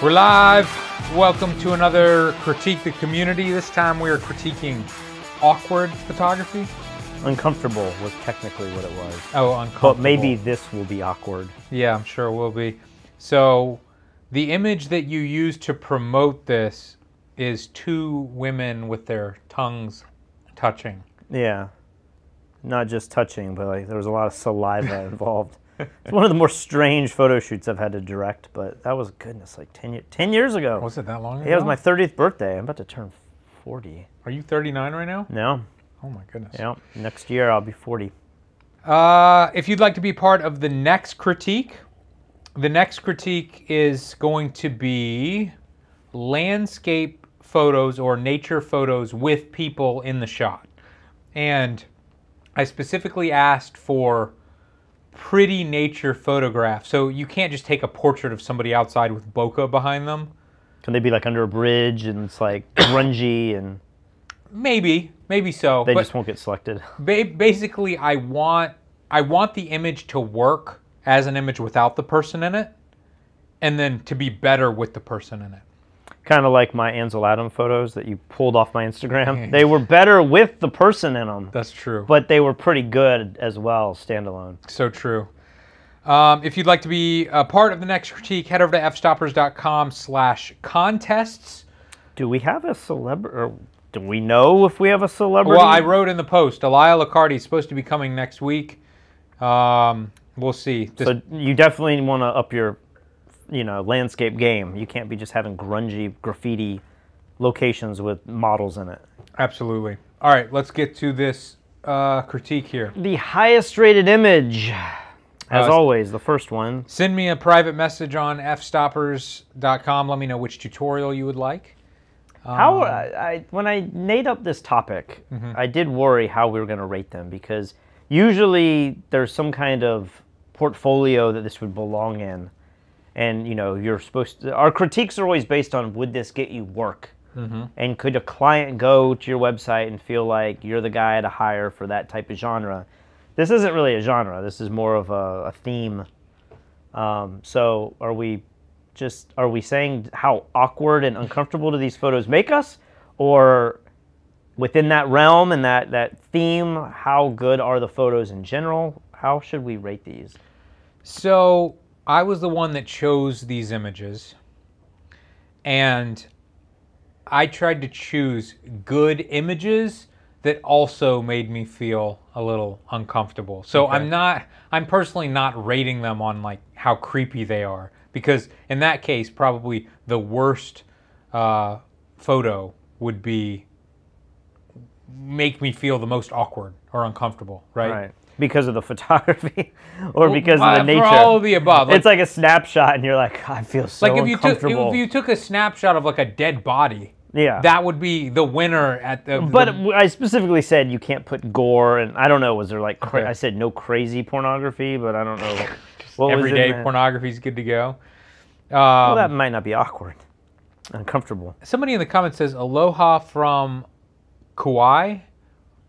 We're live. Welcome to another Critique the Community. This time we are critiquing awkward photography. Uncomfortable was technically what it was. Oh, uncomfortable. But maybe this will be awkward. Yeah, I'm sure it will be. So, the image that you use to promote this is two women with their tongues touching. Yeah. Not just touching, but like there was a lot of saliva involved. It's one of the more strange photo shoots I've had to direct, but that was, goodness, like 10 years ago. Was it that long ago? Yeah, it was my 30th birthday. I'm about to turn 40. Are you 39 right now? No. Oh my goodness. Yeah, next year I'll be 40. If you'd like to be part of the next critique is going to be landscape photos or nature photos with people in the shot. And I specifically asked for pretty nature photographs. So you can't just take a portrait of somebody outside with bokeh behind them. Can they be like under a bridge and it's like grungy and... Maybe so. They just won't get selected. Basically, I want the image to work as an image without the person in it, and then to be better with the person in it. Kind of like my Ansel Adams photos that you pulled off my Instagram. They were better with the person in them. That's true. But they were pretty good as well, standalone. So true. If you'd like to be a part of the next critique, head over to fstoppers.com/contests. Do we have a celebrity? Or do we know if we have a celebrity? Well, I wrote in the post, Elia Lacardi is supposed to be coming next week. We'll see. So you definitely want to up your landscape game. You can't be just having grungy graffiti locations with models in it. Absolutely. All right, let's get to this critique here. The highest rated image, as always, the first one. Send me a private message on fstoppers.com. Let me know which tutorial you would like. When I made up this topic, I did worry how we were going to rate them, because usually there's some kind of portfolio that this would belong in. And, you're supposed to... Our critiques are always based on, would this get you work? And could a client go to your website and feel like you're the guy to hire for that type of genre? This isn't really a genre. This is more of a theme. So are we saying how awkward and uncomfortable do these photos make us? Or within that realm and that theme, how good are the photos in general? How should we rate these? So... I was the one that chose these images, and I tried to choose good images that also made me feel a little uncomfortable. So okay. I'm personally not rating them on like how creepy they are, because in that case, probably the worst photo would make me feel the most awkward or uncomfortable, right? Right. Because of the photography, or because of the nature? For all of the above. It's like a snapshot, and you're like, I feel so uncomfortable. If you took a snapshot of like a dead body, yeah, that would be the winner at the... But I specifically said you can't put gore, and I don't know, was there like... I said no crazy pornography, but I don't know. Everyday pornography is good to go. Well, that might not be awkward. Uncomfortable. Somebody in the comments says, Aloha from Kauai,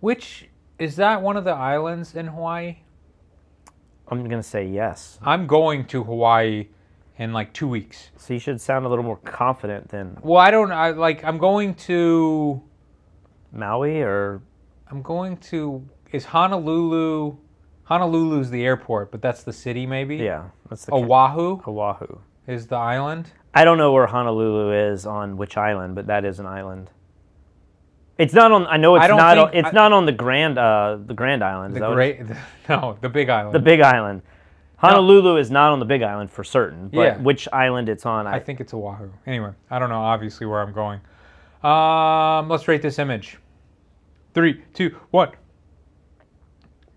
which... Is that one of the islands in Hawaii? I'm going to say yes. I'm going to Hawaii in like 2 weeks. So you should sound a little more confident than... Well, I'm going to... Maui or... I'm going to... Is Honolulu... Honolulu's the airport, but that's the city maybe? Yeah. That's the Oahu? Oahu. Is the island? I don't know where Honolulu is on which island, but that is an island. It's not on. I know it's not. It's not on the Grand Island. The Big Island. The Big Island. Honolulu is not on the Big Island for certain. But which island it's on? I think it's Oahu. Anyway, I don't know. Obviously, where I'm going. Let's rate this image. 3, 2, 1.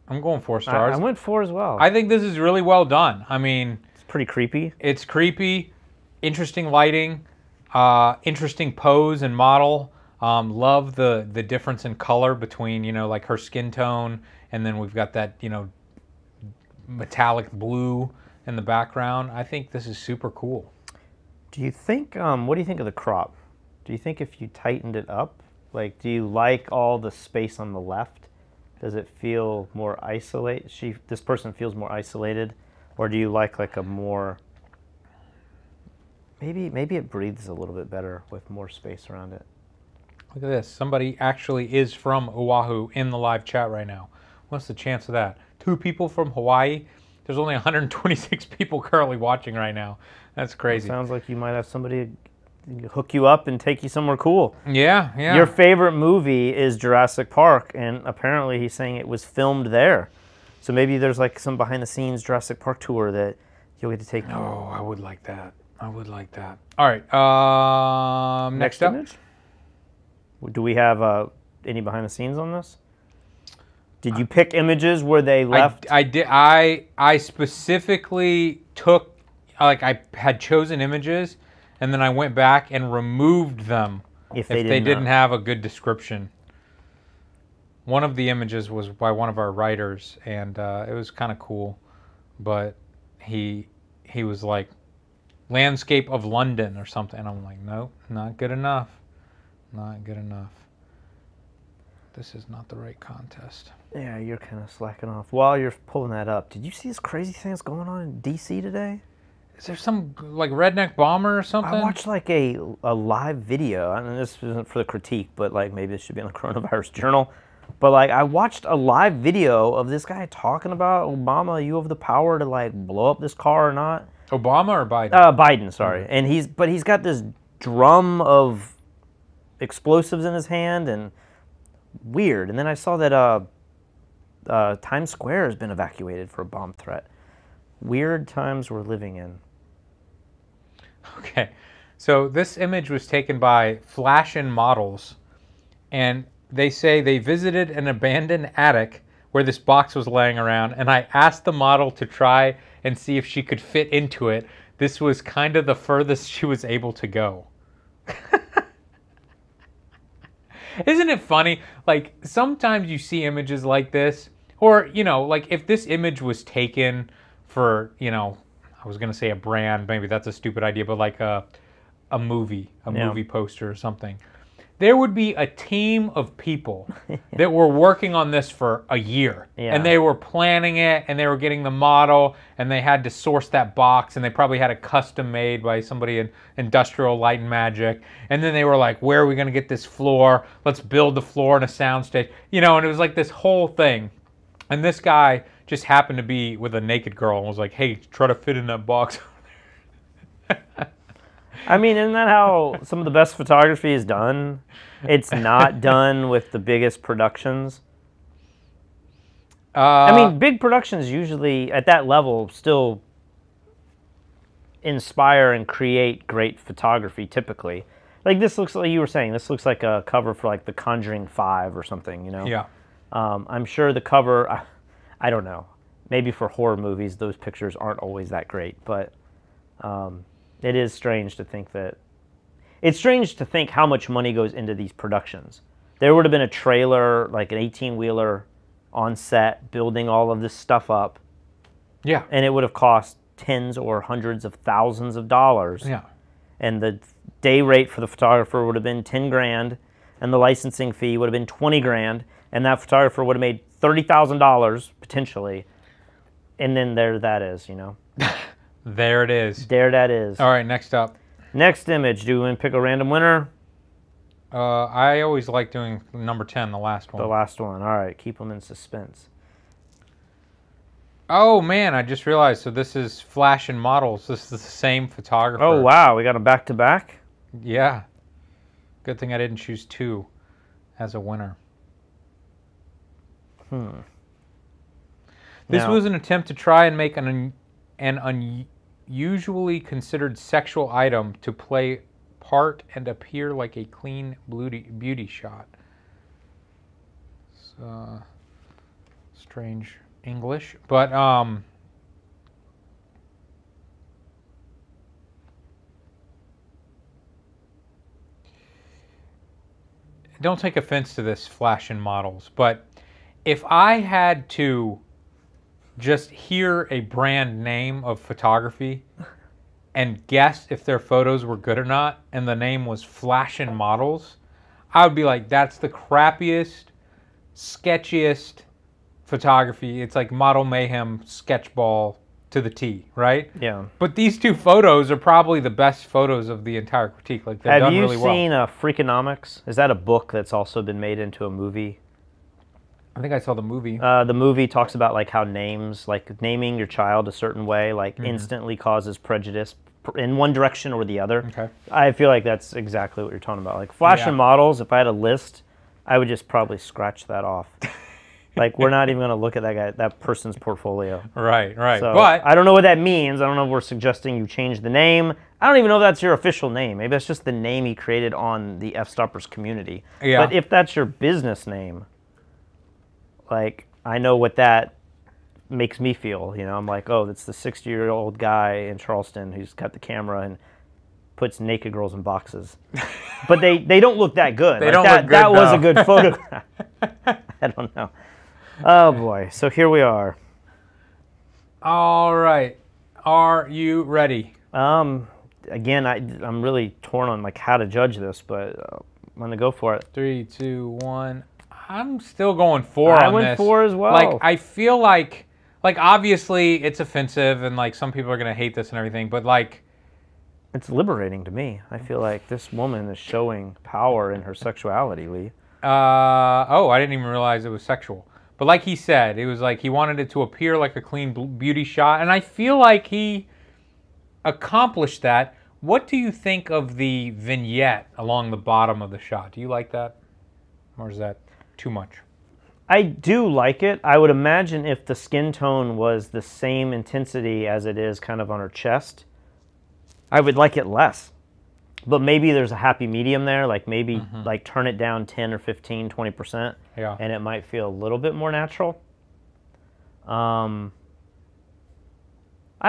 I'm going 4 stars. I went 4 as well. I think this is really well done. I mean, it's pretty creepy. It's creepy. Interesting lighting. Interesting pose and model. Love the difference in color between, like her skin tone, and then we've got that, metallic blue in the background. I think this is super cool. Do you think, what do you think of the crop? Do you think if you tightened it up, like, do you like all the space on the left? Does it feel more isolated? This person feels more isolated, or do you like a more Maybe it breathes a little bit better with more space around it. Look at this. Somebody actually is from Oahu in the live chat right now. What's the chance of that? 2 people from Hawaii? There's only 126 people currently watching right now. That's crazy. Sounds like you might have somebody hook you up and take you somewhere cool. Yeah, yeah. Your favorite movie is Jurassic Park, and apparently he's saying it was filmed there. So maybe there's like some behind-the-scenes Jurassic Park tour that you'll get to take. Oh, I would like that. I would like that. All right. Next up. Image? Do we have any behind-the-scenes on this? Did you pick images where they left? I did. I specifically took, like, I had chosen images, and then I went back and removed them if they didn't have a good description. One of the images was by one of our writers, and it was kind of cool, but he was like, landscape of London or something. And I'm like, nope, not good enough. Not good enough. This is not the right contest. Yeah, you're kind of slacking off. While you're pulling that up, did you see this crazy thing that's going on in D.C. today? Is there some, like, redneck bomber or something? I watched, like, a live video. I mean, this isn't for the critique, but, like, maybe this should be in the Coronavirus Journal. But, like, I watched a live video of this guy talking about, Obama, you have the power to, like, blow up this car or not. Obama or Biden? Biden, sorry. Mm-hmm. And he's got this drum of explosives in his hand, and weird. And then I saw that Times Square has been evacuated for a bomb threat. Weird times we're living in. Okay, so this image was taken by Flash and Models, and they say they visited an abandoned attic where this box was laying around, and I asked the model to try and see if she could fit into it. This was kind of the furthest she was able to go. Isn't it funny? Like, sometimes you see images like this, or, you know, like if this image was taken for, you know, I was going to say a brand, maybe that's a stupid idea, but like a movie poster or something. There would be a team of people that were working on this for a year. Yeah. And they were planning it, and they were getting the model, and they had to source that box, and they probably had it custom made by somebody in Industrial Light and Magic. And then they were like, where are we going to get this floor? Let's build the floor in a soundstage. You know, and it was like this whole thing. And this guy just happened to be with a naked girl and was like, hey, try to fit in that box. I mean, isn't that how some of the best photography is done? It's not done with the biggest productions. I mean, big productions usually, at that level, still inspire and create great photography, typically. Like, this looks like, you were saying, this looks like a cover for, like, The Conjuring 5 or something, you know? Yeah. I'm sure the cover, I don't know. Maybe for horror movies, those pictures aren't always that great, but it is strange to think that... It's strange to think how much money goes into these productions. There would have been a trailer, like an 18-wheeler on set, building all of this stuff up. Yeah. And it would have cost tens or hundreds of thousands of dollars. Yeah. And the day rate for the photographer would have been 10 grand, and the licensing fee would have been 20 grand, and that photographer would have made $30,000, potentially. And then there that is, you know. There it is. There that is. All right, next up. Next image. Do we want to pick a random winner? I always like doing number 10, the last one. The last one. All right, keep them in suspense. Oh, man, I just realized. So this is Flash and Models. This is the same photographer. Oh, wow. We got them back-to-back? Yeah. Good thing I didn't choose 2 as a winner. This was an attempt to try and make an unusually considered sexual item to play part and appear like a clean beauty shot. It's, strange English, but don't take offense to this, Flash and Models, but if I had to just hear a brand name of photography and guess if their photos were good or not, and the name was Flash and Models, I would be like, that's the crappiest, sketchiest photography. It's like Model Mayhem sketchball to the T, right? Yeah. But these two photos are probably the best photos of the entire critique. Like, they're done really well. Have you seen Freakonomics? Is that a book that's also been made into a movie? I think I saw the movie. The movie talks about like how names, like naming your child a certain way, like instantly causes prejudice in one direction or the other. Okay. I feel like that's exactly what you're talking about. Like fashion models, if I had a list, I would just probably scratch that off. Like, we're not even going to look at that person's portfolio. Right. So, But I don't know what that means. I don't know if we're suggesting you change the name. I don't even know if that's your official name. Maybe that's just the name he created on the Fstoppers community. Yeah. But if that's your business name, like, I know what that makes me feel. You know, I'm like, oh, that's the 60-year-old guy in Charleston who's got the camera and puts naked girls in boxes. But they don't look that good. They like don't that, look good, that was though. a good photograph. I don't know. Oh boy. So here we are. all right, are you ready? Again, I'm really torn on like how to judge this, but I'm gonna go for it. 3, 2, 1. I'm still going 4 on this. I went 4 as well. Like, I feel like obviously it's offensive and like some people are gonna hate this and everything, but like, it's liberating to me. I feel like this woman is showing power in her sexuality, Lee. oh, I didn't even realize it was sexual. But like he said, it was like he wanted it to appear like a clean beauty shot, and I feel like he accomplished that. What do you think of the vignette along the bottom of the shot? Do you like that? Or is that too much? I do like it. I would imagine if the skin tone was the same intensity as it is kind of on her chest, I would like it less. But maybe there's a happy medium there, like maybe like turn it down 10 or 15, 20%, and it might feel a little bit more natural. I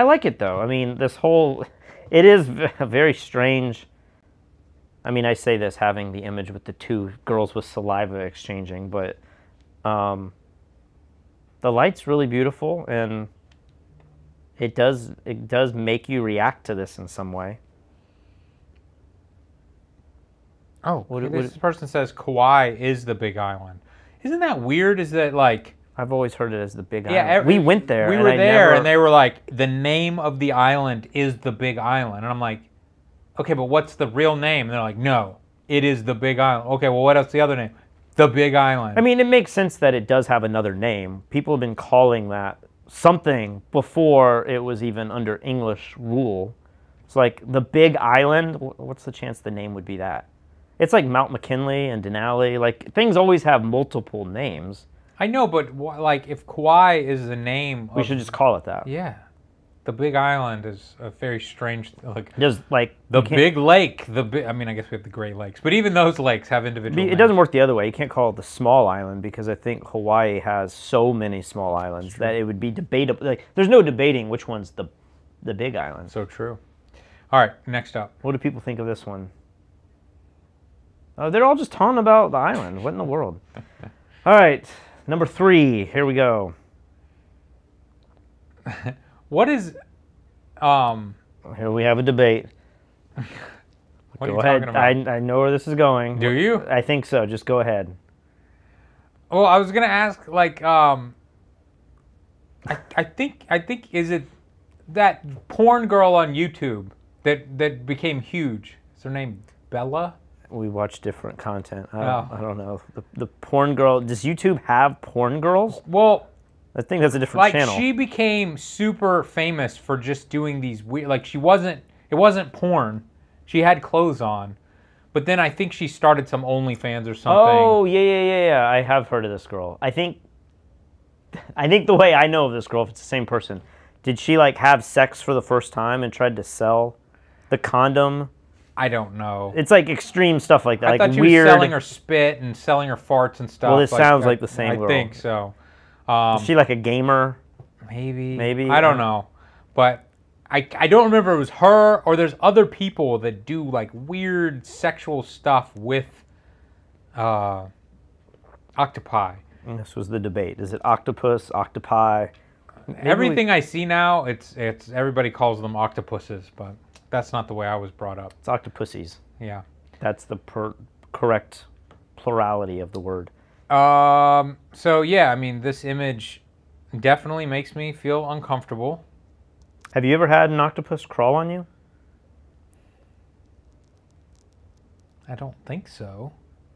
like it though. I mean, it is very strange. I mean, I say this having the image with the two girls with saliva exchanging, but the light's really beautiful, and it does make you react to this in some way. Oh, this person says Kauai is the Big Island. Isn't that weird? Is that like... I've always heard it as the Big Yeah, Island. We went there. We were there, and they were like, the name of the island is the Big Island. And I'm like, okay, but what's the real name? And they're like, no, it is the Big Island. Okay, well, what else the other name? The Big Island. I mean, it makes sense that it does have another name. People have been calling that something before it was even under English rule. It's like the Big Island. What's the chance the name would be that? It's like Mount McKinley and Denali. Like, things always have multiple names. I know, but like, if Kauai is the name, we should just call it that. Yeah, the Big Island is a very strange. Like, just like the Big Lake. I mean, I guess we have the Great Lakes, but even those lakes have individual names. It doesn't work the other way. You can't call it the small island because I think Hawaii has so many small islands that it would be debatable. Like, there's no debating which one's the Big Island. So true. All right, next up. What do people think of this one? They're all just talking about the island. What in the world? All right, number 3. Here we go. What is... Here we have a debate. What are go you ahead. talking about? I know where this is going. Do you? I think so. Just go ahead. Well, I was gonna ask, like, I think is it that porn girl on YouTube that became huge? Is her name Bella? We watch different content. I don't know. The porn girl. Does YouTube have porn girls? Well, I think that's a different channel. Like, she became super famous for just doing these weird. Like, it wasn't porn. She had clothes on, but then I think she started some OnlyFans or something. Oh yeah. I have heard of this girl. I think the way I know of this girl, if it's the same person, did she like have sex for the first time and tried to sell the condom? I don't know. It's like extreme stuff like that. I like thought she weird... was selling her spit and selling her farts and stuff. Well, this sounds like the same girl. I think so. Is she like a gamer? Maybe. I don't know. But I don't remember if it was her or there's other people that do like weird sexual stuff with octopi. And this was the debate. Is it octopus, octopi? Everything I see now, it's everybody calls them octopuses, but that's not the way I was brought up. It's octopussies. Yeah. That's the correct plurality of the word. So yeah, I mean, this image definitely makes me feel uncomfortable. Have you ever had an octopus crawl on you? I don't think so.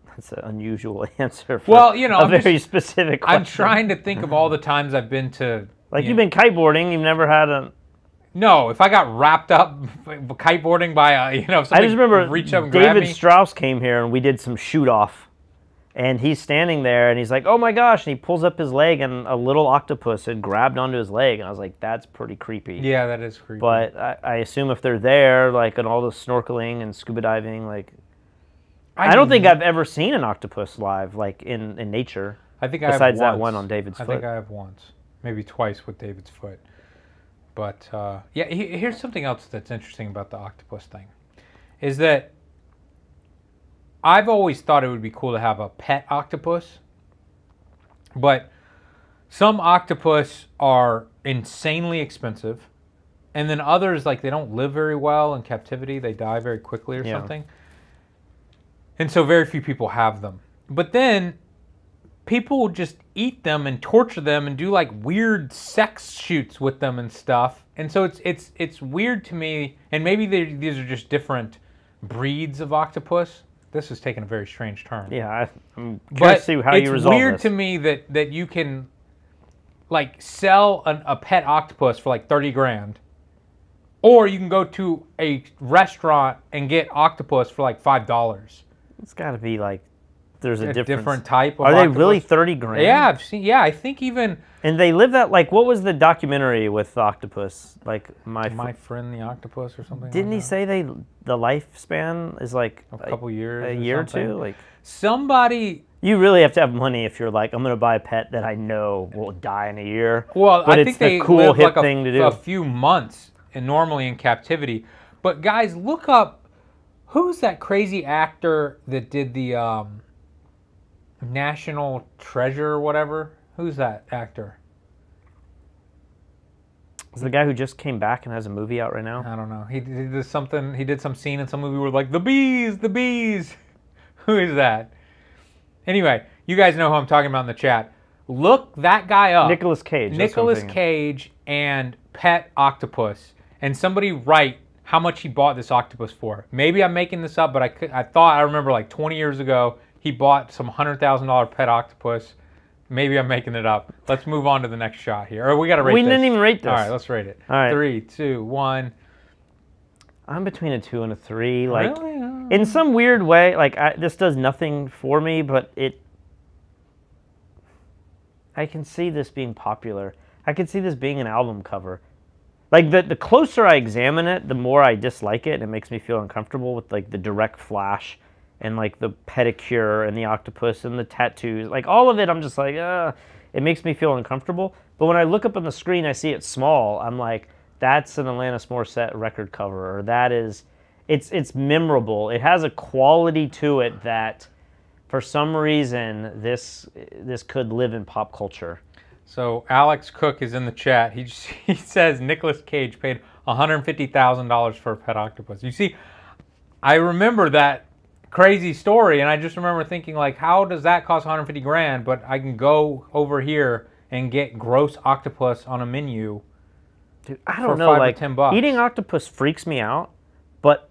That's an unusual answer for Well, you know, a very specific question. I'm trying to think of all the times I've been to... Like, you've been kiteboarding, you've never had a... No, if I got wrapped up kiteboarding by a, you know, if somebody I just remember reached up and grabbed David me. Strauss came here and we did some shoot off. And he's standing there and he's like, oh my gosh. And he pulls up his leg and a little octopus had grabbed onto his leg. And I was like, that's pretty creepy. Yeah, that is creepy. But I assume if they're there, like, and all the snorkeling and scuba diving, like... I don't think I've ever seen an octopus live, like, in nature. I think I have besides once. that one on David's foot. I think I have once. Maybe twice with David's foot. But, yeah, here's something else that's interesting about the octopus thing. Is that I've always thought it would be cool to have a pet octopus. But some octopus are insanely expensive. And then others, like, they don't live very well in captivity. They die very quickly or something. And so very few people have them. But then people just eat them and torture them and do like weird sex shoots with them and stuff. And so it's weird to me. And maybe these are just different breeds of octopus. This is taking a very strange turn. Yeah, I'm curious to see how you resolve this. It's weird to me that you can like sell a pet octopus for like 30 grand. Or you can go to a restaurant and get octopus for like $5. It's got to be like, there's a different type of Are octopus. they really 30 grand? Yeah, I've seen. Yeah, I think even. And they live that, like, what was the documentary with the octopus? Like, My Friend the Octopus or something. Didn't he say the lifespan is like a couple years, a year or two? Like, somebody. You really have to have money if you're like, I'm going to buy a pet that I know will die in a year. Well, but I it's think they cool live hip like thing to do. A few months, and normally in captivity. But guys, look up. Who's that crazy actor that did the National Treasure or whatever? Who's that actor? Is the guy who just came back and has a movie out right now? I don't know. He did something. He did some scene in some movie where like the bees. Who is that? Anyway, you guys know who I'm talking about in the chat. Look that guy up. Nicolas Cage. Nicolas Cage and pet octopus, and somebody write how much he bought this octopus for. Maybe I'm making this up, but I remember like 20 years ago he bought some $100,000 pet octopus. Maybe I'm making it up. Let's move on to the next shot here. Or we got to rate this. We didn't even rate this. All right, let's rate it. All right. 3, 2, 1. I'm between a 2 and a 3. Like, really? in some weird way, like this does nothing for me, but I can see this being popular. I can see this being an album cover. Like, the closer I examine it, the more I dislike it. And it makes me feel uncomfortable with, like, the direct flash and, like, the pedicure and the octopus and the tattoos. Like, all of it, I'm just like, it makes me feel uncomfortable. But when I look up on the screen, I see it small. I'm like, that's an Alanis Morissette record cover. Or that is, it's memorable. It has a quality to it that, for some reason, this could live in pop culture. So Alex Cook is in the chat. He says Nicolas Cage paid $150,000 for a pet octopus. You see, I remember that crazy story, and I just remember thinking, like, how does that cost 150 grand? But I can go over here and get gross octopus on a menu. Dude, I don't know. For $5 like, or $10. Eating octopus freaks me out, but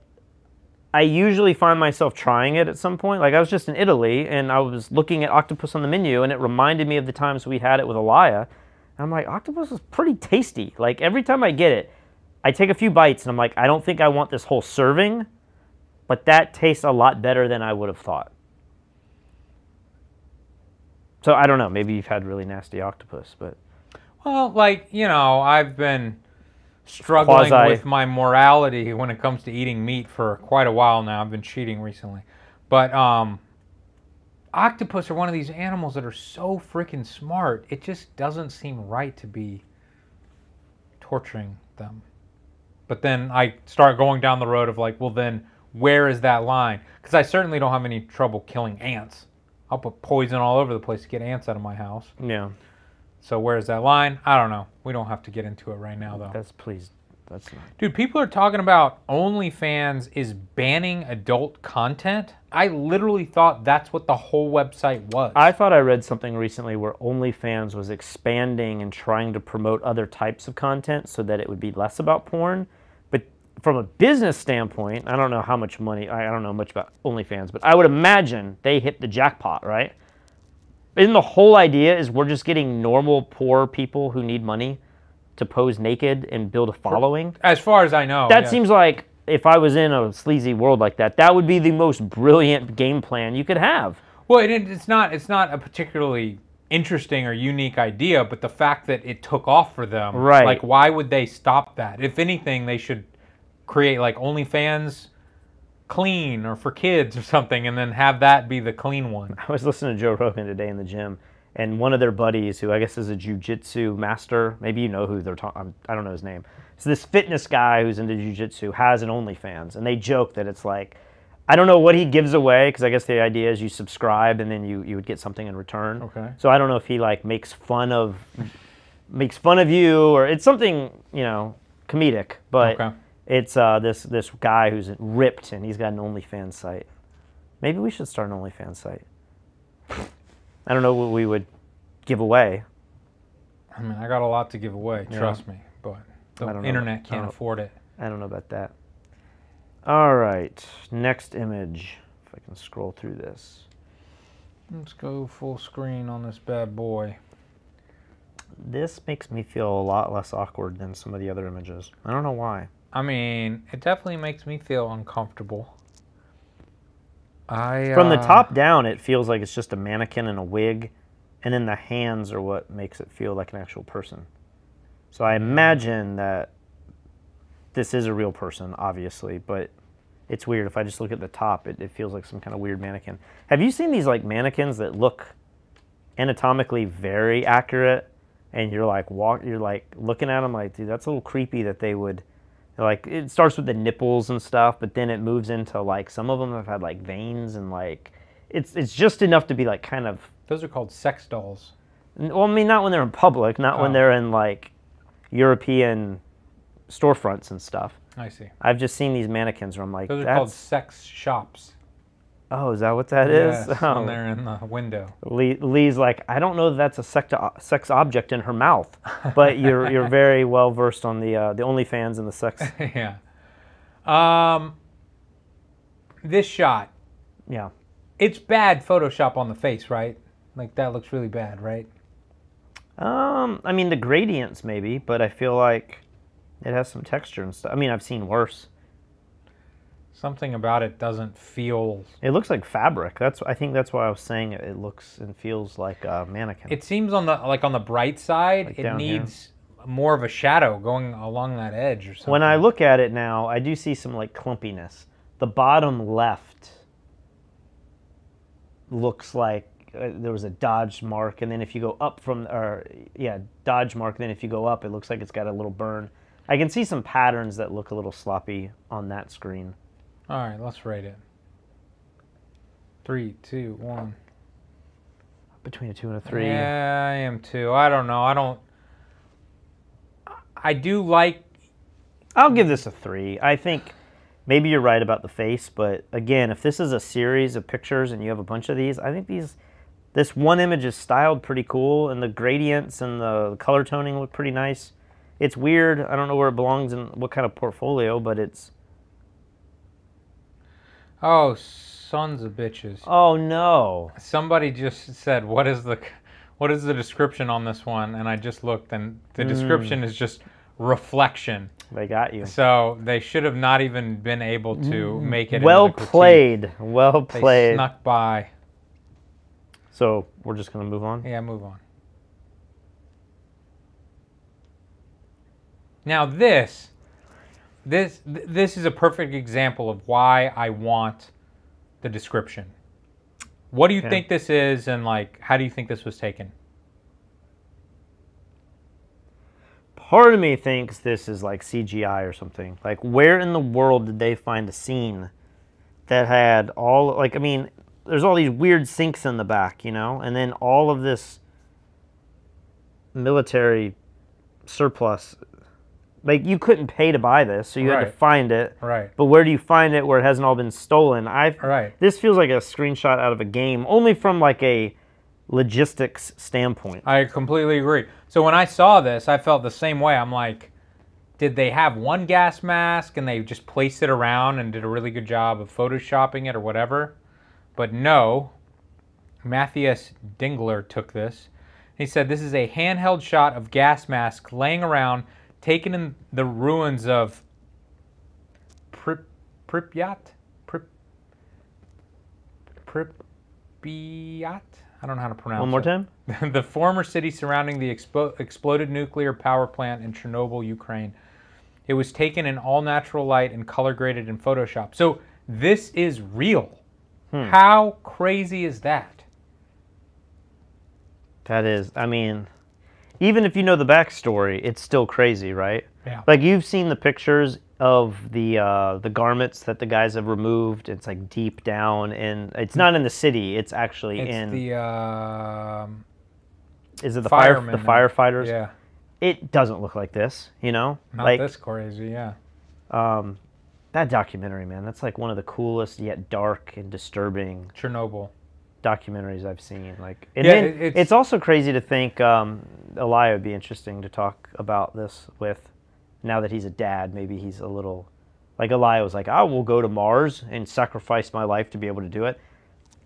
I usually find myself trying it at some point. Like, I was just in Italy, and I was looking at octopus on the menu, and it reminded me of the times we had it with Alaya. And I'm like, octopus is pretty tasty. Like, every time I get it, I take a few bites, and I'm like, I don't think I want this whole serving, but that tastes a lot better than I would have thought. So, I don't know. Maybe you've had really nasty octopus, but... Well, like, you know, I've been struggling with my morality when it comes to eating meat for quite a while now. I've been cheating recently. But octopus are one of these animals that are so freaking smart. It just doesn't seem right to be torturing them. But then I start going down the road of like, well then, where is that line? Because I certainly don't have any trouble killing ants. I'll put poison all over the place to get ants out of my house. Yeah. So where's that line? I don't know. We don't have to get into it right now, though. Please That's not. Dude, people are talking about OnlyFans is banning adult content. I literally thought that's what the whole website was. I thought I read something recently where OnlyFans was expanding and trying to promote other types of content so that it would be less about porn. But from a business standpoint, I don't know how much money, I don't know much about OnlyFans, but I would imagine they hit the jackpot, right? Isn't the whole idea is we're just getting normal, poor people who need money to pose naked and build a following? As far as I know. That yes. seems like if I was in a sleazy world like that, that would be the most brilliant game plan you could have. Well, it's not a particularly interesting or unique idea, but the fact that it took off for them, Right. like why would they stop that? If anything, they should create like OnlyFans clean or for kids or something, and then have that be the clean one. I was listening to Joe Rogan today in the gym, and one of their buddies, who I guess is a jiu-jitsu master, maybe you know who they're talking, I don't know his name. So this fitness guy who's into jiu-jitsu has an OnlyFans, and they joke that it's like, I don't know what he gives away, because I guess the idea is you subscribe and then you would get something in return. Okay. So I don't know if he like makes fun of you, or it's something, you know, comedic, but Okay. it's this guy who's ripped and he's got an OnlyFans site. Maybe we should start an OnlyFans site. I don't know what we would give away. I mean, I got a lot to give away, Yeah. trust me, but the I don't know. internet I can't don't- afford it. I don't know about that. All right, next image. If I can scroll through this. Let's go full screen on this bad boy. This makes me feel a lot less awkward than some of the other images. I don't know why. I mean, it definitely makes me feel uncomfortable. From the top down, it feels like it's just a mannequin in a wig, and then the hands are what makes it feel like an actual person. So I imagine that this is a real person, obviously, but it's weird. If I just look at the top, it feels like some kind of weird mannequin. Have you seen these like mannequins that look anatomically very accurate, and you're like looking at them like, dude, that's a little creepy that they would. Like, it starts with the nipples and stuff, but then it moves into like some of them have had like veins, and like it's just enough to be like kind of. Those are called sex dolls. Well, I mean, not when they're in public, not when they're in like European storefronts and stuff. I see. I've just seen these mannequins where I'm like, Those are called sex shops. Oh, is that what that is? Yes, Oh. when they're in the window. Lee's like, I don't know that that's a sex object in her mouth, but you're very well versed on the OnlyFans and the sex. Yeah. This shot, Yeah. it's bad Photoshop on the face, right? Like that looks really bad, right? I mean the gradients maybe, but I feel like it has some texture and stuff. I mean, I've seen worse. Something about it doesn't feel. It looks like fabric. I think that's why I was saying it looks and feels like a mannequin. It seems on the bright side, Like it down here. needs more of a shadow going along that edge or something. When I look at it now, I do see some like clumpiness. The bottom left looks like there was a dodge mark, and then if you go up dodge mark. Then if you go up, it looks like it's got a little burn. I can see some patterns that look a little sloppy on that screen. All right, let's rate it. 3, 2, 1. Between a 2 and a 3. Yeah, I am too. I don't know. I do like. I'll give this a 3. I think maybe you're right about the face, but again, if this is a series of pictures and you have a bunch of these, I think this one image is styled pretty cool, and the gradients and the color toning look pretty nice. It's weird. I don't know where it belongs in what kind of portfolio, but it's. Oh, sons of bitches. Oh no! Somebody just said, what is the description on this one? And I just looked, and the description is just reflection. They got you. So they should have not even been able to make it. Well into the critique. played. Well They played. snuck by. So we're just gonna move on. Yeah, move on. Now this is a perfect example of why I want the description. What do you think this is, and like, how do you think this was taken? Part of me thinks this is like CGI or something. Like, where in the world did they find a scene that had all, like, I mean, there's all these weird sinks in the back, you know, and then all of this military surplus like you couldn't pay to buy this, so you had to Right. find it. Right. But where do you find it where it hasn't all been stolen? Right. This feels like a screenshot out of a game, only from like a logistics standpoint. I completely agree. So when I saw this, I felt the same way. I'm like, did they have one gas mask and they just placed it around and did a really good job of photoshopping it or whatever? But no, Matthias Dingler took this. He said this is a handheld shot of gas mask laying around, taken in the ruins of Pripyat? Pripyat? I don't know how to pronounce it. One more time? The former city surrounding the exploded nuclear power plant in Chernobyl, Ukraine. It was taken in all natural light and color graded in Photoshop. So this is real. How crazy is that? That is, I mean, even if you know the backstory, it's still crazy, right? Yeah. Like you've seen the pictures of the garments that the guys have removed. It's like deep down, and it's not in the city. It's actually It's in the is it the firemen, the firefighters? Yeah. It doesn't look like this, you know. Not like this crazy, yeah. that documentary, man. That's like one of the coolest yet dark and disturbing Chernobyl. documentaries I've seen. Like, and Yeah, then it's also crazy to think Elia would be interesting to talk about this with. Now that he's a dad, maybe he's a little like Elia was like, I will go to Mars and sacrifice my life to be able to do it.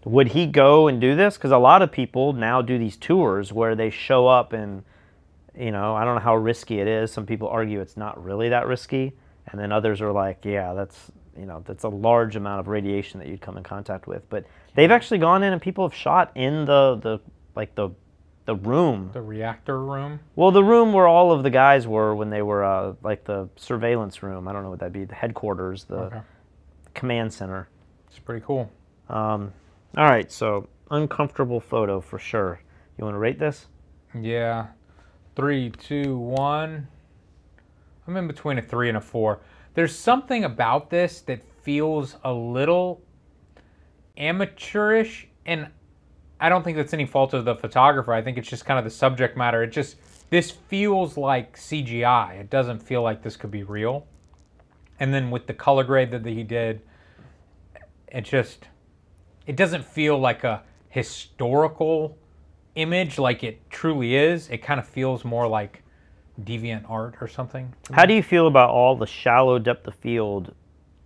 Would he go and do this? Because a lot of people now do these tours where they show up and, you know, I don't know how risky it is. Some people argue it's not really that risky. And then others are like, yeah, that's, you know, that's a large amount of radiation that you'd come in contact with. But they've actually gone in and people have shot in the room. The reactor room? Well, the room where all of the guys were when they were, like the surveillance room. I don't know what that'd be. The headquarters, the command center. It's pretty cool. All right, so uncomfortable photo for sure. You want to rate this? Yeah. 3, 2, 1. I'm in between a 3 and a 4. There's something about this that feels a little amateurish, and I don't think that's any fault of the photographer. I think it's just kind of the subject matter. This feels like CGI. It doesn't feel like this could be real. And then with the color grade that he did, it doesn't feel like a historical image like it truly is. It kind of feels more like deviant art or something. How do you feel about all the shallow depth of field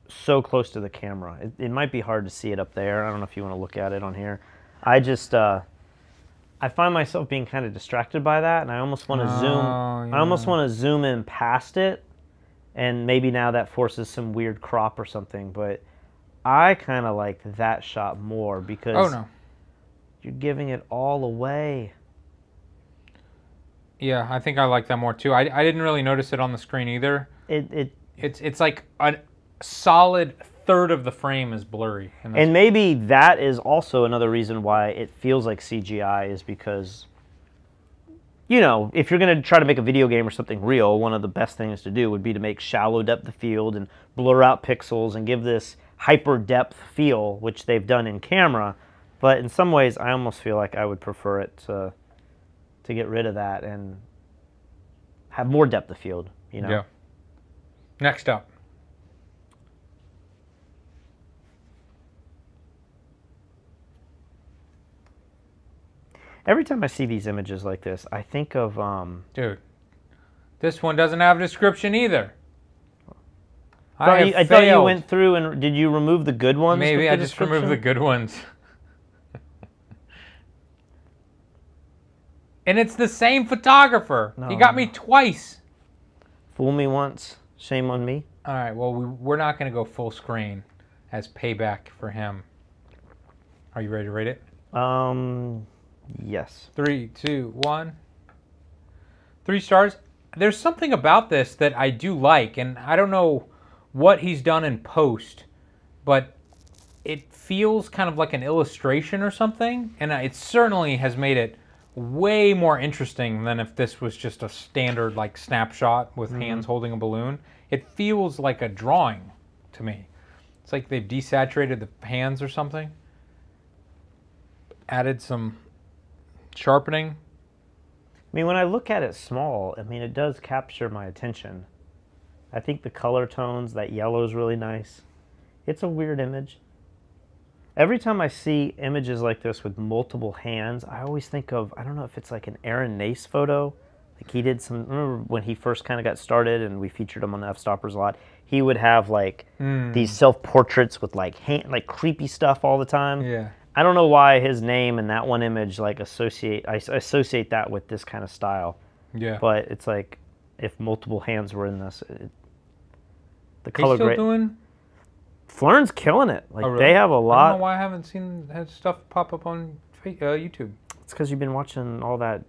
so close to the camera? It might be hard to see it up there. I don't know if you want to look at it on here. I just I find myself being kind of distracted by that, and I almost want to zoom. Yeah. I almost want to zoom in past it, and maybe now that forces some weird crop or something. But I kind of like that shot more because you're giving it all away. Yeah, I think I like that more too. I didn't really notice it on the screen either. It's like a solid third of the frame is blurry. And maybe that is also another reason why it feels like CGI is because, you know, if you're going to try to make a video game or something real, one of the best things to do would be to make shallow depth of field and blur out pixels and give this hyper depth feel, which they've done in camera. But in some ways, I almost feel like I would prefer it to get rid of that and have more depth of field, you know? Yeah. Next up. Every time I see these images like this, I think of... Dude, this one doesn't have a description either. I thought you went through and... Did you remove the good ones? Maybe I just removed the good ones. And it's the same photographer. No. He got me twice. Fool me once, shame on me. All right, well, we're not going to go full screen as payback for him. Are you ready to rate it? Yes. 3, 2, 1. 3 stars. There's something about this that I do like, and I don't know what he's done in post, but it feels kind of like an illustration or something, and it certainly has made it way more interesting than if this was just a standard like snapshot with hands holding a balloon. It feels like a drawing to me. It's like they've desaturated the hands or something. Added some sharpening. I mean, when I look at it small, I mean, it does capture my attention. I think the color tones, that yellow is really nice. It's a weird image. Every time I see images like this with multiple hands, I always think of, I don't know if it's like an Aaron Nace photo. Like he did some, remember when he first kind of got started and we featured him on the Fstoppers a lot? He would have like these self-portraits with like like creepy stuff all the time. Yeah. I don't know why his name and that one image like I associate that with this kind of style. Yeah. But it's like if multiple hands were in this, the He's color still grade. doing. Flern's killing it. Like Oh, really? they have a I don't lot. know why I haven't seen his stuff pop up on YouTube. It's because you've been watching all that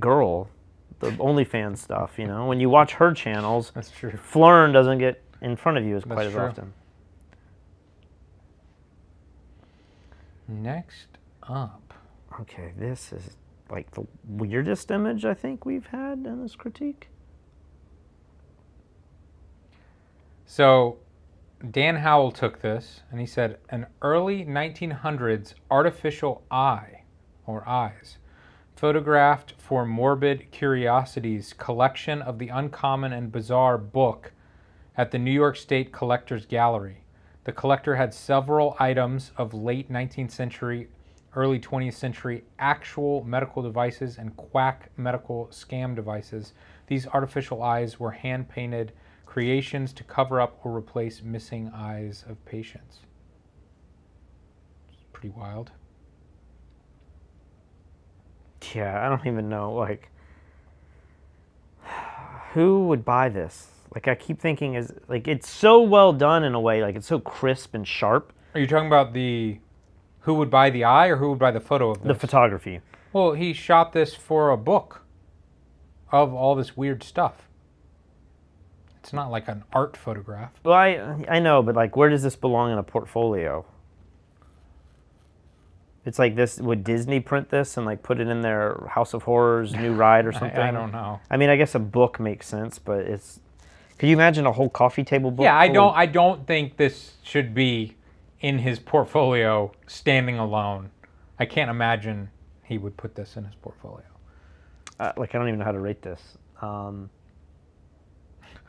girl, the OnlyFans stuff. You know, when you watch her channels, That's true. Flern doesn't get in front of you quite That's as true. often. Next up. Okay, this is like the weirdest image I think we've had in this critique. So Dan Howell took this and he said, an early 1900s artificial eye, or eyes, photographed for Morbid Curiosities collection of the Uncommon and Bizarre book at the New York State Collector's Gallery. The collector had several items of late 19th century, early 20th century actual medical devices and quack medical scam devices. These artificial eyes were hand-painted creations to cover up or replace missing eyes of patients. It's pretty wild. Yeah, I don't even know, like, who would buy this? Like, I keep thinking, is like, it's so well done in a way, like, it's so crisp and sharp. Are you talking about the who would buy the eye or who would buy the photo of this? The photography. Well, he shot this for a book of all this weird stuff. It's not like an art photograph. Well, I know, but like, where does this belong in a portfolio? It's like this. Would Disney print this and like put it in their House of Horrors new ride or something? I don't know. I mean, I guess a book makes sense, but it's. Could you imagine a whole coffee table book? Yeah, I don't think this should be in his portfolio standing alone. I can't imagine he would put this in his portfolio. Like, I don't even know how to rate this. I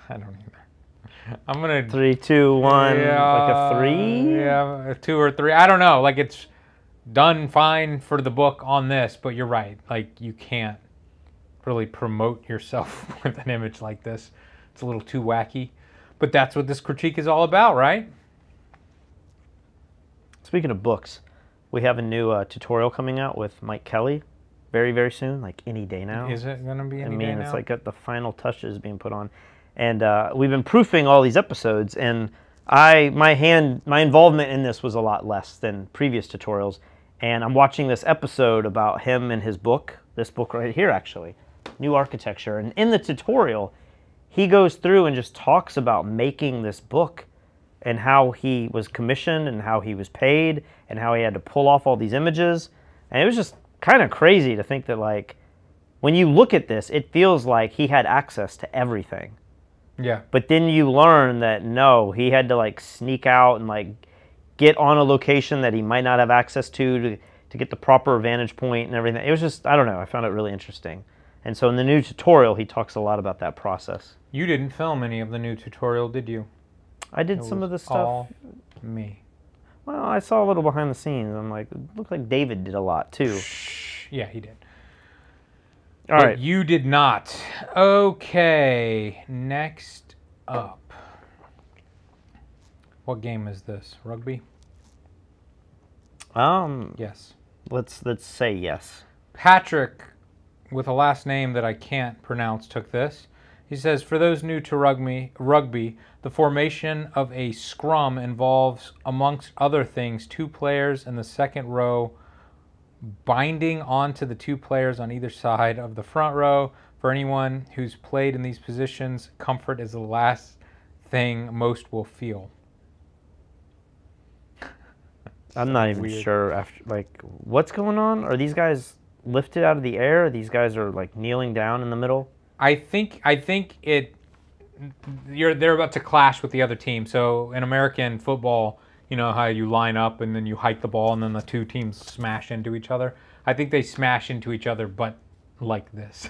don't either. I'm gonna 3, 2, 1. Yeah, like a 3. Yeah, a 2 or 3. I don't know. Like, it's done fine for the book on this, but you're right. Like, you can't really promote yourself with an image like this. It's a little too wacky. But that's what this critique is all about, right? Speaking of books, we have a new tutorial coming out with Mike Kelly very, very soon, like any day now. Is it going to be any day now? It's like got the final touches being put on. And we've been proofing all these episodes, and my involvement in this was a lot less than previous tutorials. And I'm watching this episode about him and his book, this book right here actually, New Architecture. And in the tutorial, he goes through and just talks about making this book and how he was commissioned and how he was paid and how he had to pull off all these images. And it was just kind of crazy to think that, like, when you look at this, it feels like he had access to everything. Yeah. But then you learn that no, he had to like sneak out and like get on a location that he might not have access to get the proper vantage point and everything. It was just, I don't know, I found it really interesting. And so in the new tutorial, he talks a lot about that process. You didn't film any of the new tutorial, did you? I did some of the stuff. All me. Well, I saw a little behind the scenes. I'm like, it looked like David did a lot too. Yeah, he did. All but right. You did not. Okay, next up. What game is this? Rugby? Yes. Let's say yes. Patrick, with a last name that I can't pronounce, took this. He says, for those new to rugby, the formation of a scrum involves, amongst other things, 2 players in the second row binding onto the 2 players on either side of the front row. For anyone who's played in these positions, comfort is the last thing most will feel. I'm not even sure after, like, what's going on? Are these guys lifted out of the air? These guys are like kneeling down in the middle? I think they're about to clash with the other team. So in American football, you know how you line up and then you hike the ball and then the 2 teams smash into each other. I think they smash into each other, but like this.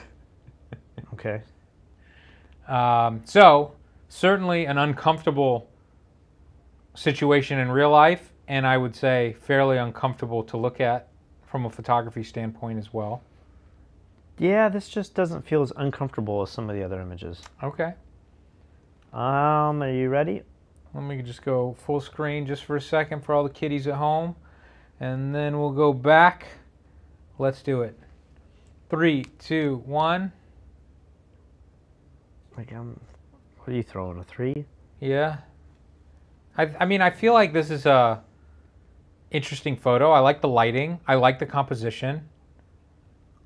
Okay. So, certainly an uncomfortable situation in real life, and I would say fairly uncomfortable to look at from a photography standpoint as well. Yeah, this just doesn't feel as uncomfortable as some of the other images. Okay. Are you ready? Let me just go full screen just for a second for all the kiddies at home, and then we'll go back. Let's do it. 3, 2, 1. Like, what are you throwing, a 3? Yeah. I mean, I feel like this is a interesting photo. I like the lighting. I like the composition.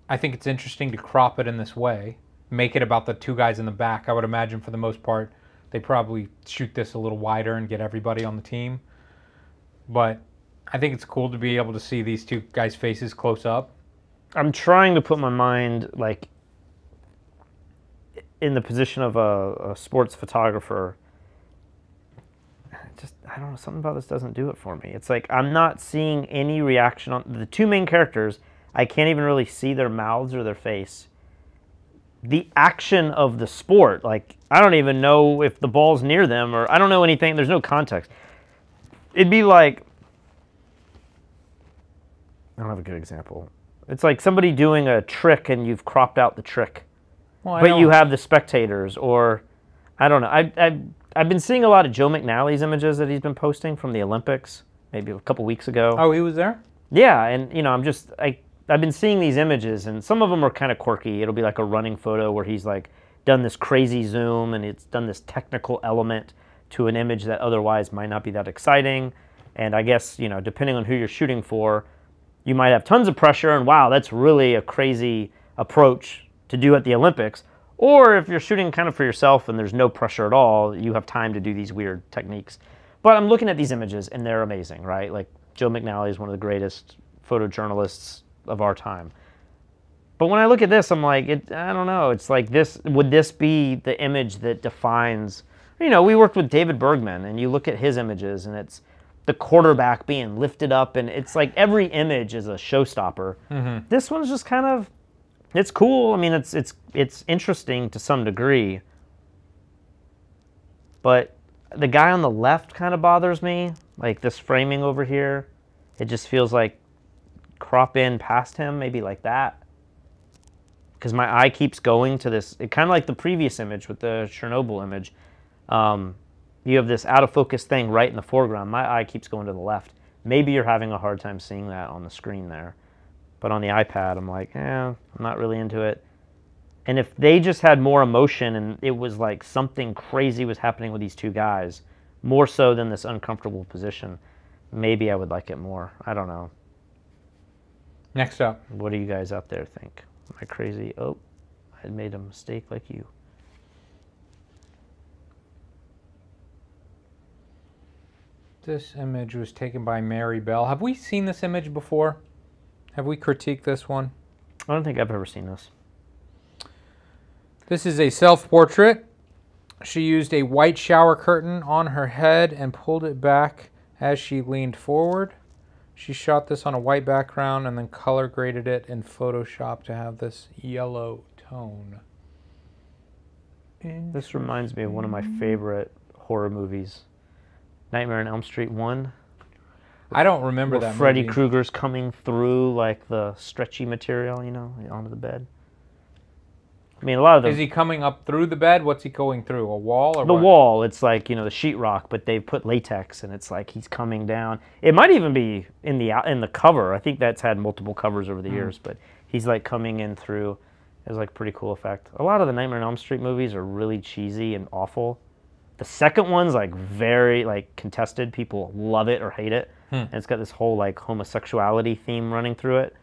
I think it's interesting to crop it in this way. Make it about the two guys in the back. I would imagine for the most part, they probably shoot this a little wider and get everybody on the team. But I think it's cool to be able to see these two guys' faces close up. I'm trying to put my mind, like, in the position of a sports photographer. I don't know, something about this doesn't do it for me. It's like I'm not seeing any reaction on the two main characters. I can't even really see their mouths or their face. The action of the sport, like, I don't even know if the ball's near them, or I don't know anything. There's no context. It'd be like, I don't have a good example. It's like somebody doing a trick and you've cropped out the trick, but you have the spectators, or I don't know. I've been seeing a lot of Joe McNally's images that he's been posting from the Olympics, maybe a couple weeks ago. Oh, he was there? Yeah, and I've been seeing these images, and some of them are kind of quirky. It'll be like a running photo where he's like done this crazy zoom, and it's done this technical element to an image that otherwise might not be that exciting. And I guess, depending on who you're shooting for, you might have tons of pressure, and wow, that's really a crazy approach to do at the Olympics. Or if you're shooting kind of for yourself and there's no pressure at all, you have time to do these weird techniques. But I'm looking at these images, and they're amazing, right? Like, Joe McNally is one of the greatest photojournalists of our time. But when I look at this, I'm like, I don't know. It's like this. Would this be the image that defines? We worked with David Bergman, and you look at his images, and it's the quarterback being lifted up, and it's like every image is a showstopper. Mm-hmm. This one's just kind of, it's cool. I mean, it's interesting to some degree. But the guy on the left kind of bothers me. Like this framing over here, it just feels like crop in past him, maybe like that. Because my eye keeps going to this, kind of like the previous image with the Chernobyl image. You have this out of focus thing right in the foreground. My eye keeps going to the left. Maybe you're having a hard time seeing that on the screen there. But on the iPad, I'm like, I'm not really into it. And if they just had more emotion and it was like something crazy was happening with these two guys, more so than this uncomfortable position, maybe I would like it more. I don't know. Next up. What do you guys out there think? Am I crazy? Oh, I made a mistake like you. This image was taken by Mary Bell. Have we seen this image before? Have we critiqued this one? I don't think I've ever seen this. This is a self-portrait. She used a white shower curtain on her head and pulled it back as she leaned forward. She shot this on a white background and then color graded it in Photoshop to have this yellow tone. This reminds me of one of my favorite horror movies, Nightmare on Elm Street 1. I don't remember that movie. Freddy Krueger's coming through like the stretchy material, onto the bed. I mean, a lot of them. Is he coming up through the bed? What's he going through? A wall or the what? wall? It's like the sheetrock, but they've put latex, and it's like he's coming down. It might even be in the cover. I think that's had multiple covers over the years, but he's like coming in through. It's like a pretty cool effect. A lot of the Nightmare on Elm Street movies are really cheesy and awful. The second one's like very like contested. People love it or hate it, and it's got this whole like homosexuality theme running through it.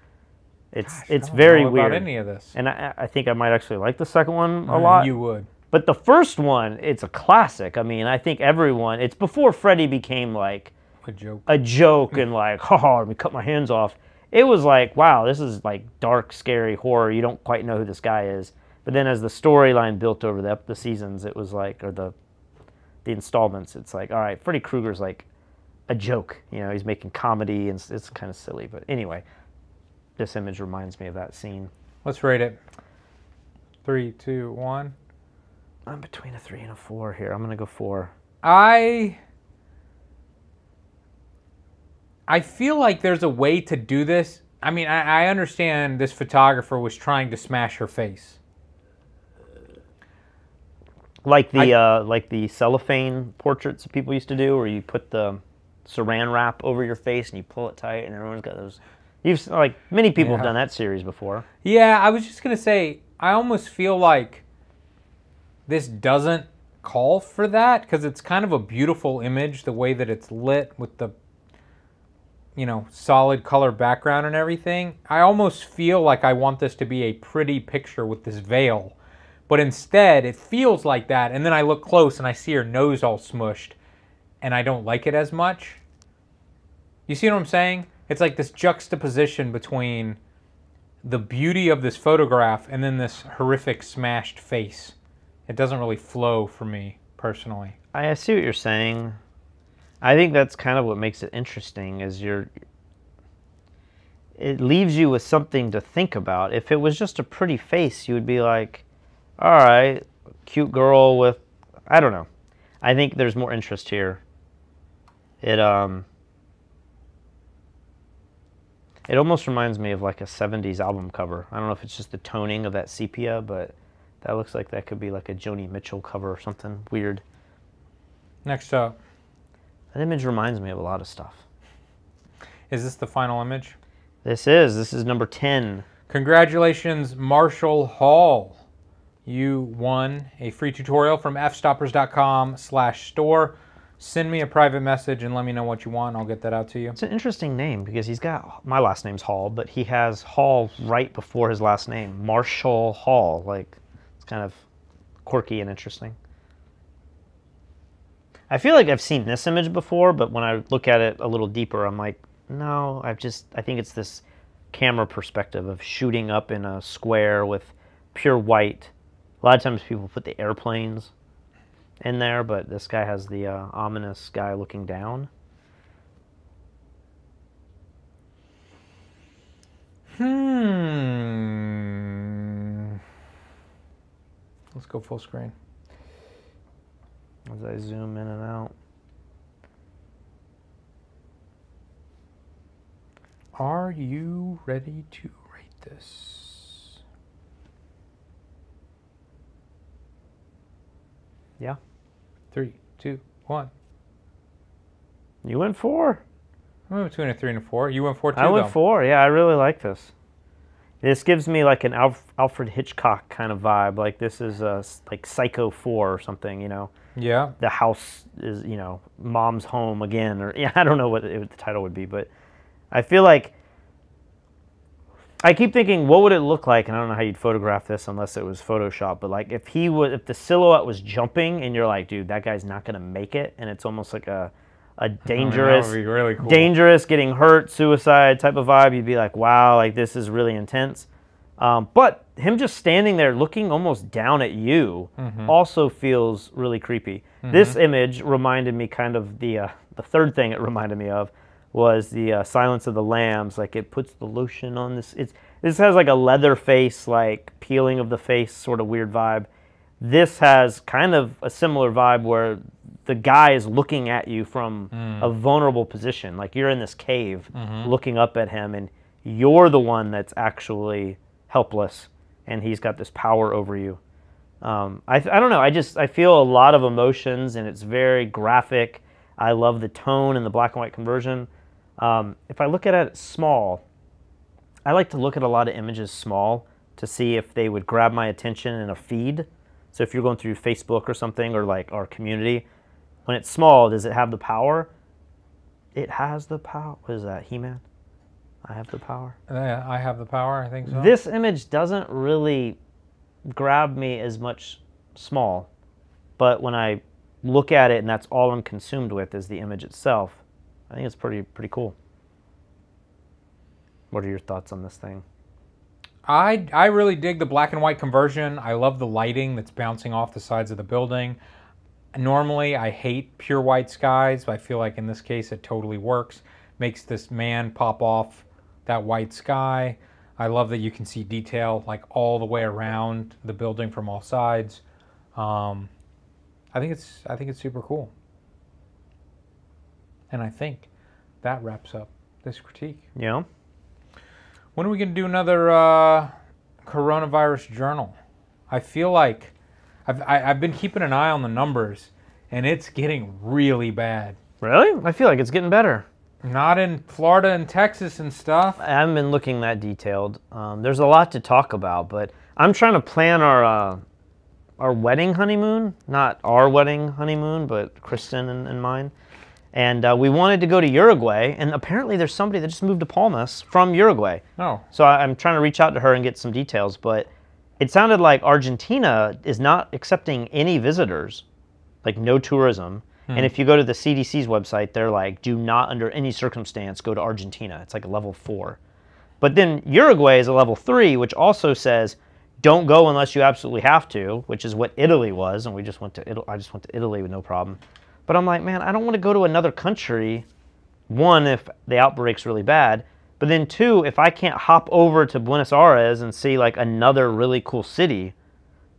It's very weird. About any of this, and I think I might actually like the second one a lot. You would, but the first one, it's a classic. I mean, I think everyone. It's before Freddy became like a joke and like, let me cut my hands off. It was like, wow, this is like dark, scary horror. You don't quite know who this guy is. But then as the storyline built over the seasons, it was like, or the installments, it's like, all right, Freddy Krueger's like a joke. He's making comedy, and it's kind of silly. But anyway. This image reminds me of that scene. Let's rate it. 3, 2, 1. I'm between a 3 and a 4 here. I'm going to go 4. I feel like there's a way to do this. I mean, I understand this photographer was trying to smash her face. Like the cellophane portraits that people used to do, where you put the saran wrap over your face and you pull it tight, and everyone's got those. Like many people have done that series before. Yeah, I was just gonna say, I almost feel like this doesn't call for that because it's kind of a beautiful image, the way that it's lit with the, solid color background and everything. I almost feel like I want this to be a pretty picture with this veil. But instead, it feels like that, and then I look close and I see her nose all smushed, and I don't like it as much. You see what I'm saying? It's like this juxtaposition between the beauty of this photograph and then this horrific smashed face. It doesn't really flow for me, personally. I see what you're saying. I think that's kind of what makes it interesting, is it leaves you with something to think about. If it was just a pretty face, you would be like, all right, cute girl with, I don't know. I think there's more interest here. It almost reminds me of like a 70s album cover. I don't know if it's just the toning of that sepia, but that looks like that could be like a Joni Mitchell cover or something weird. Next up. That image reminds me of a lot of stuff. Is this the final image? This is number 10. Congratulations, Marshall Hall. You won a free tutorial from fstoppers.com/store. Send me a private message and let me know what you want. I'll get that out to you. It's an interesting name because he's got, my last name's Hall, but he has Hall right before his last name. Marshall Hall. Like, it's kind of quirky and interesting. I feel like I've seen this image before, but when I look at it a little deeper, I'm like, no, I think it's this camera perspective of shooting up in a square with pure white. A lot of times people put the airplanes in there, but this guy has the ominous guy looking down. Let's go full screen. As I zoom in and out. Are you ready to rate this? Yeah. 3, 2, 1. You went 4. I went between a 3 and a 4. You went 4 too, I went though. 4. Yeah, I really like this. This gives me like an Alfred Hitchcock kind of vibe. Like this is like Psycho 4 or something, Yeah. The house is, mom's home again. Or yeah, I don't know what the title would be, but I feel like I keep thinking, what would it look like? And I don't know how you'd photograph this unless it was Photoshop. But like if the silhouette was jumping, and you're like, dude, that guy's not gonna make it, and it's almost like a dangerous, that would be really cool. dangerous, getting hurt, suicide type of vibe. You'd be like, wow, like this is really intense. But him just standing there looking almost down at you also feels really creepy. This image reminded me kind of the third thing it reminded me of was the Silence of the Lambs. Like it puts the lotion on this. This has like a leather face, like peeling of the face, sort of weird vibe. This has kind of a similar vibe where the guy is looking at you from a vulnerable position. Like you're in this cave looking up at him, and you're the one that's actually helpless, and he's got this power over you. I don't know. I feel a lot of emotions, and it's very graphic. I love the tone and the black and white conversion. If I look at it small, I like to look at a lot of images small to see if they would grab my attention in a feed. So if you're going through Facebook or something, or like our community, when it's small, does it have the power? It has the power. What is that, He-Man? I have the power. Yeah, I have the power, I think so. This image doesn't really grab me as much small, but when I look at it and that's all I'm consumed with is the image itself, I think it's pretty cool. What are your thoughts on this thing? I really dig the black and white conversion. I love the lighting that's bouncing off the sides of the building. Normally, I hate pure white skies, but I feel like in this case it totally works. Makes this man pop off that white sky. I love that you can see detail like all the way around the building from all sides. I think it's super cool. And I think that wraps up this critique. Yeah. When are we going to do another coronavirus journal? I feel like I've been keeping an eye on the numbers, and it's getting really bad. Really? I feel like it's getting better. Not in Florida and Texas and stuff. I haven't been looking that detailed. There's a lot to talk about, but I'm trying to plan our wedding honeymoon. Not our wedding honeymoon, but Kristen and mine. And we wanted to go to Uruguay, and apparently there's somebody that just moved to Palmas from Uruguay. Oh. So I'm trying to reach out to her and get some details, but it sounded like Argentina is not accepting any visitors, like no tourism. And if you go to the CDC's website, they're like, do not under any circumstance go to Argentina. It's like a level 4. But then Uruguay is a level 3, which also says, don't go unless you absolutely have to, which is what Italy was, and I just went to Italy with no problem. But I'm like, man, I don't want to go to another country, one, if the outbreak's really bad, but then two, if I can't hop over to Buenos Aires and see like another really cool city,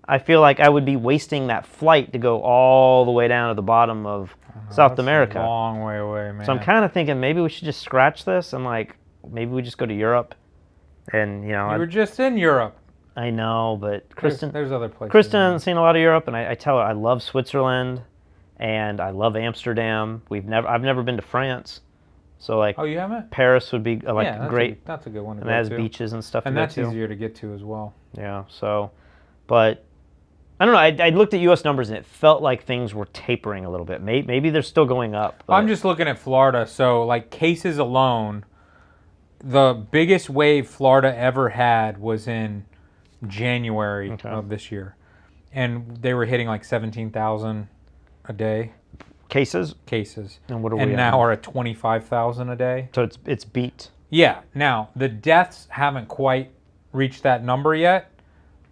I feel like I would be wasting that flight to go all the way down to the bottom of South America. A long way away, man. So I'm kind of thinking maybe we should just scratch this and like maybe we just go to Europe. And you know, you were just in Europe. I know, but Kristen, there's other places. Kristen hasn't seen a lot of Europe, and I tell her I love Switzerland. And I love Amsterdam. I've never been to France, so like. Oh, you haven't? Paris would be like great. That's a good one to and go it has to. beaches and stuff. And to that's go to. easier to get to as well. Yeah. So, but I don't know. I looked at U.S. numbers and it felt like things were tapering a little bit. Maybe they're still going up. I'm just looking at Florida. So like cases alone, the biggest wave Florida ever had was in January of this year, and they were hitting like 17,000. A day. Cases. And what are we and now are at 25,000 a day. So it's beat. Yeah. Now the deaths haven't quite reached that number yet,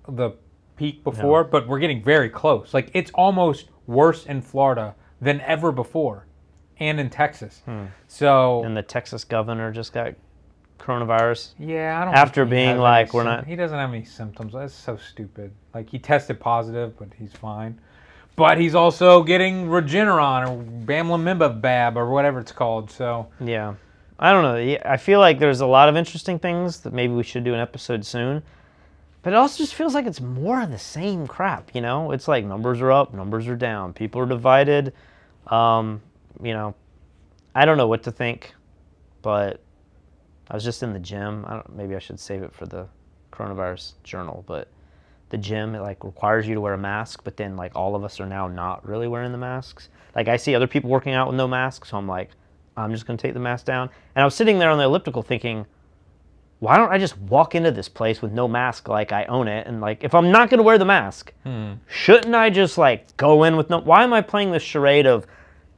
the peak before, but we're getting very close. Like it's almost worse in Florida than ever before, and in Texas. So. And the Texas governor just got coronavirus. Yeah, I don't. After being like, we're not. He doesn't have any symptoms. That's so stupid. Like he tested positive, but he's fine. But he's also getting Regeneron or Bamlanivimab or whatever it's called. So yeah, I don't know. I feel like there's a lot of interesting things that maybe we should do an episode soon. But it also just feels like it's more of the same crap. You know, it's like numbers are up, numbers are down, people are divided. You know, I don't know what to think. But I was just in the gym. Maybe I should save it for the coronavirus journal, but. The gym, it like requires you to wear a mask, but then like all of us are now not really wearing the masks. Like I see other people working out with no masks, so I'm like, I'm just gonna take the mask down. And I was sitting there on the elliptical thinking, why don't I just walk into this place with no mask like I own it? And like, if I'm not gonna wear the mask, shouldn't I just like go in with no, why am I playing this charade of,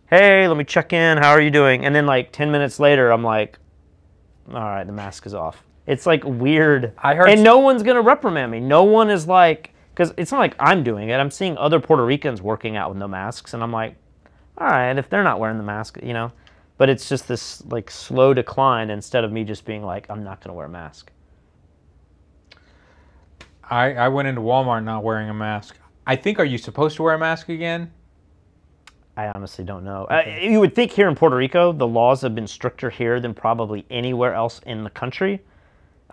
hey, let me check in, how are you doing? And then like 10 minutes later, I'm like, all right, the mask is off. It's like weird. I heard, and no one's going to reprimand me. No one is like, because it's not like I'm doing it. I'm seeing other Puerto Ricans working out with no masks, and I'm like, all right, if they're not wearing the mask, you know. But it's just this like slow decline instead of me just being like, I'm not going to wear a mask. I went into Walmart not wearing a mask. I think, are you supposed to wear a mask again? I honestly don't know. You would think here in Puerto Rico, the laws have been stricter here than probably anywhere else in the country.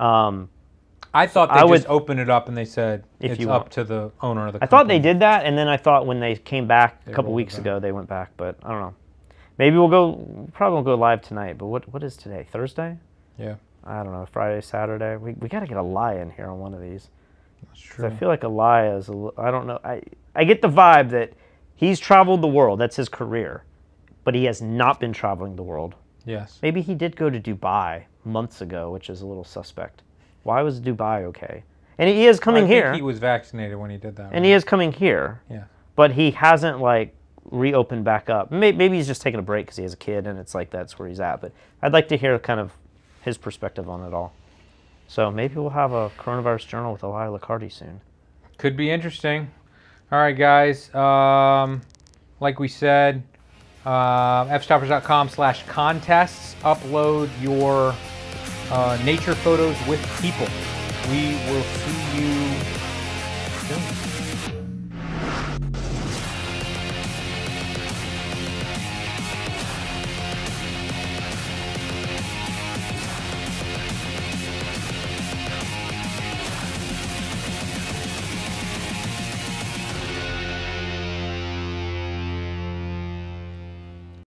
I thought they just opened it up and they said it's up to the owner of the company. I thought they did that, and then I thought when they came back a couple weeks ago, they went back, but I don't know. Maybe probably won't go live tonight, but what is today? Thursday? Yeah. I don't know, Friday, Saturday. We got to get a lie in here on one of these. That's true. I feel like a lie is, I don't know. I get the vibe that he's traveled the world. That's his career. But he has not been traveling the world. Yes. Maybe he did go to Dubai months ago, which is a little suspect. Why was Dubai okay? And he is coming here. I think he was vaccinated when he did that. And he is coming here. Yeah. But he hasn't, like, reopened back up. Maybe he's just taking a break because he has a kid and it's like that's where he's at. But I'd like to hear kind of his perspective on it all. So maybe we'll have a coronavirus journal with Elia Liccardi soon. Could be interesting. All right, guys. Like we said, fstoppers.com/contests. Upload your nature photos with people. We will see you